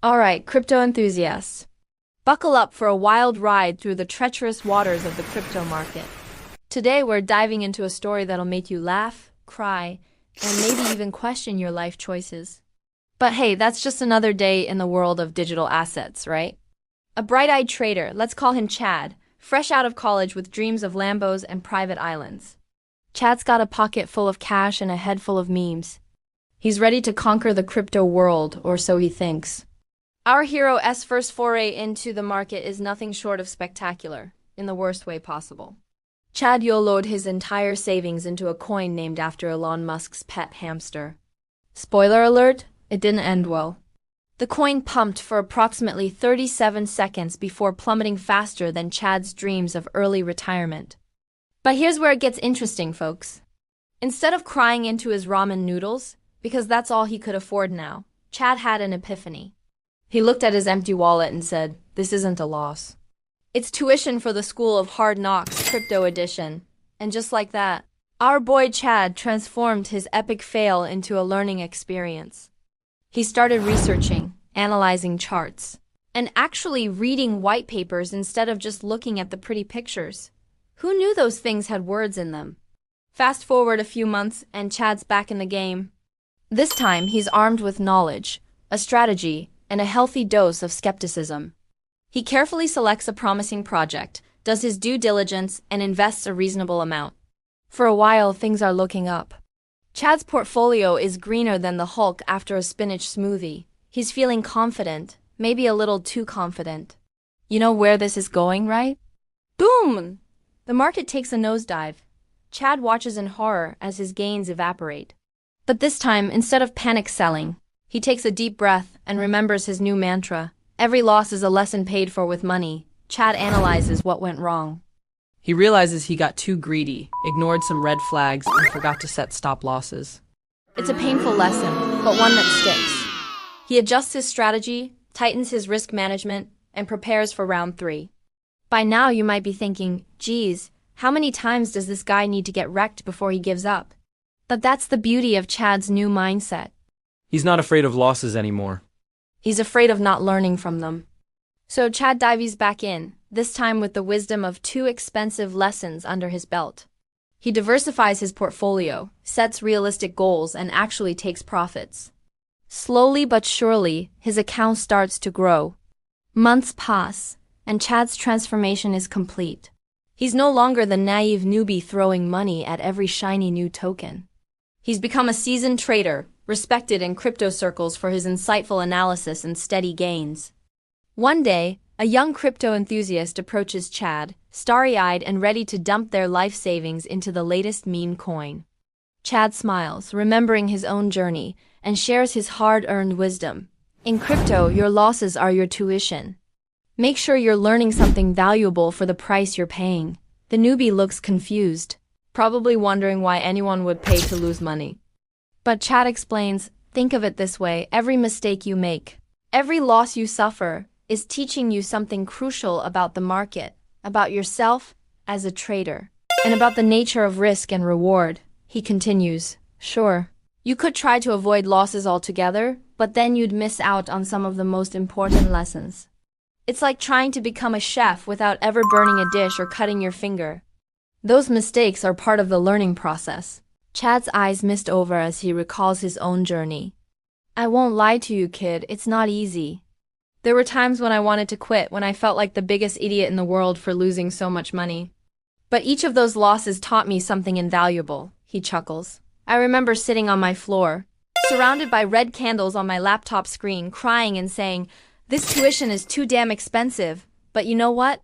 Alright, crypto enthusiasts. Buckle up for a wild ride through the treacherous waters of the crypto market. Today we're diving into a story that'll make you laugh, cry, and maybe even question your life choices. But hey, that's just another day in the world of digital assets, right? A bright-eyed trader, let's call him Chad, fresh out of college with dreams of Lambos and private islands. Chad's got a pocket full of cash and a head full of memes. He's ready to conquer the crypto world, or so he thinks. Our hero's first foray into the market is nothing short of spectacular, in the worst way possible. Chad YOLO'd his entire savings into a coin named after Elon Musk's pet hamster. Spoiler alert, it didn't end well. The coin pumped for approximately 37 seconds before plummeting faster than Chad's dreams of early retirement. But here's where it gets interesting, folks. Instead of crying into his ramen noodles, because that's all he could afford now, Chad had an epiphany. He looked at his empty wallet and said, "This isn't a loss. It's tuition for the School of Hard Knocks Crypto Edition." And just like that, our boy Chad transformed his epic fail into a learning experience. He started researching, analyzing charts, and actually reading white papers instead of just looking at the pretty pictures. Who knew those things had words in them? Fast forward a few months and Chad's back in the game. This time he's armed with knowledge, a strategy, and a healthy dose of skepticism. He carefully selects a promising project, does his due diligence, and invests a reasonable amount. For a while, things are looking up. Chad's portfolio is greener than the Hulk after a spinach smoothie. He's feeling confident, maybe a little too confident. You know where this is going, right? Boom! The market takes a nosedive. Chad watches in horror as his gains evaporate. But this time, instead of panic selling, he takes a deep breath and remembers his new mantra. Every loss is a lesson paid for with money. Chad analyzes what went wrong. He realizes he got too greedy, ignored some red flags, and forgot to set stop losses. It's a painful lesson, but one that sticks. He adjusts his strategy, tightens his risk management, and prepares for round 3. By now you might be thinking, geez, how many times does this guy need to get wrecked before he gives up? But that's the beauty of Chad's new mindset. He's not afraid of losses anymore. He's afraid of not learning from them. So Chad dives back in, this time with the wisdom of 2 expensive lessons under his belt. He diversifies his portfolio, sets realistic goals, and actually takes profits. Slowly but surely, his account starts to grow. Months pass, and Chad's transformation is complete. He's no longer the naive newbie throwing money at every shiny new token. He's become a seasoned trader, respected in crypto circles for his insightful analysis and steady gains. One day, a young crypto enthusiast approaches Chad, starry-eyed and ready to dump their life savings into the latest meme coin. Chad smiles, remembering his own journey, and shares his hard-earned wisdom. In crypto, your losses are your tuition. Make sure you're learning something valuable for the price you're paying. The newbie looks confused, probably wondering why anyone would pay to lose money. But Chad explains, think of it this way, every mistake you make, every loss you suffer, is teaching you something crucial about the market, about yourself as a trader, and about the nature of risk and reward. He continues, sure, you could try to avoid losses altogether, but then you'd miss out on some of the most important lessons. It's like trying to become a chef without ever burning a dish or cutting your finger. Those mistakes are part of the learning process. Chad's eyes mist over as he recalls his own journey. I won't lie to you, kid, it's not easy. There were times when I wanted to quit, when I felt like the biggest idiot in the world for losing so much money. But each of those losses taught me something invaluable, he chuckles. I remember sitting on my floor, surrounded by red candles on my laptop screen, crying and saying, this tuition is too damn expensive. But you know what?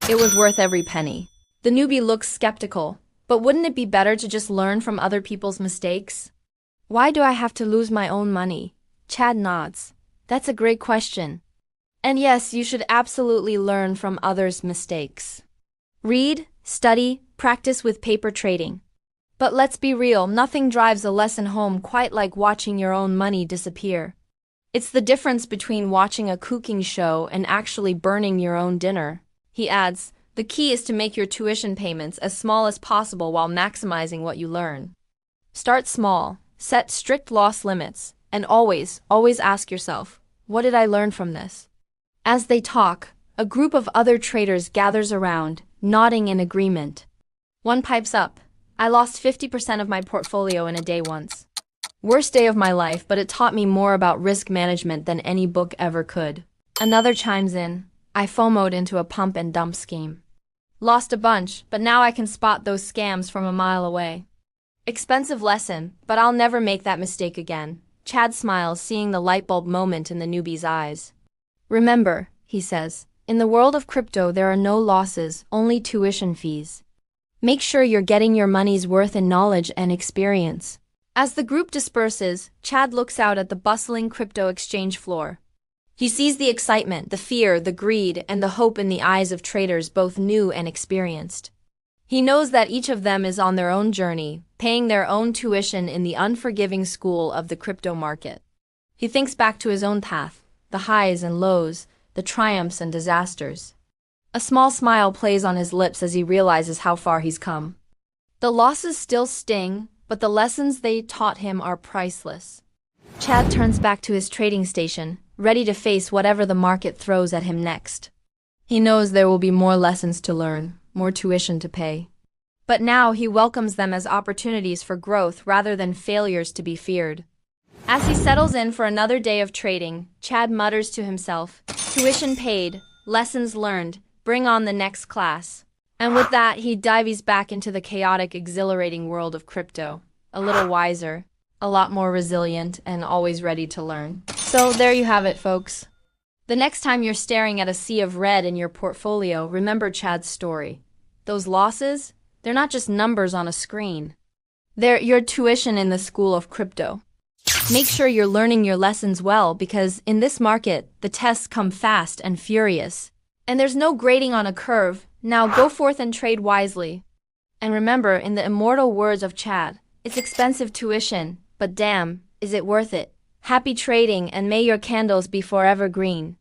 It was worth every penny. The newbie looks skeptical. But wouldn't it be better to just learn from other people's mistakes? Why do I have to lose my own money? Chad nods. That's a great question. And yes, you should absolutely learn from others' mistakes. Read, study, practice with paper trading. But let's be real, nothing drives a lesson home quite like watching your own money disappear. It's the difference between watching a cooking show and actually burning your own dinner. He adds, the key is to make your tuition payments as small as possible while maximizing what you learn. Start small, set strict loss limits, and always ask yourself, What did I learn from this? As they talk, a group of other traders gathers around, nodding in agreement. One pipes up. I lost 50% of my portfolio in a day once. Worst day of my life, but it taught me more about risk management than any book ever could. Another chimes in. I FOMO'd into a pump and dump scheme. Lost a bunch, but now I can spot those scams from a mile away. Expensive lesson, but I'll never make that mistake again. Chad smiles, seeing the light bulb moment in the newbie's eyes. Remember, he says, in the world of crypto there are no losses, only tuition fees. Make sure you're getting your money's worth in knowledge and experience. As the group disperses, Chad looks out at the bustling crypto exchange floor. He sees the excitement, the fear, the greed, and the hope in the eyes of traders both new and experienced. He knows that each of them is on their own journey, paying their own tuition in the unforgiving school of the crypto market. He thinks back to his own path, the highs and lows, the triumphs and disasters. A small smile plays on his lips as he realizes how far he's come. The losses still sting, but the lessons they taught him are priceless. Chad turns back to his trading station, ready to face whatever the market throws at him next. He knows there will be more lessons to learn, more tuition to pay. But now he welcomes them as opportunities for growth rather than failures to be feared. As he settles in for another day of trading, Chad mutters to himself, tuition paid, lessons learned, bring on the next class. And with that, he dives back into the chaotic, exhilarating world of crypto, a little wiser, a lot more resilient, and always ready to learn. So there you have it, folks. The next time you're staring at a sea of red in your portfolio, remember Chad's story. Those losses, they're not just numbers on a screen. They're your tuition in the school of crypto. Make sure you're learning your lessons well, because in this market, the tests come fast and furious. And there's no grading on a curve. Now go forth and trade wisely. And remember, in the immortal words of Chad, it's expensive tuition, but damn, is it worth it? Happy trading, and may your candles be forever green.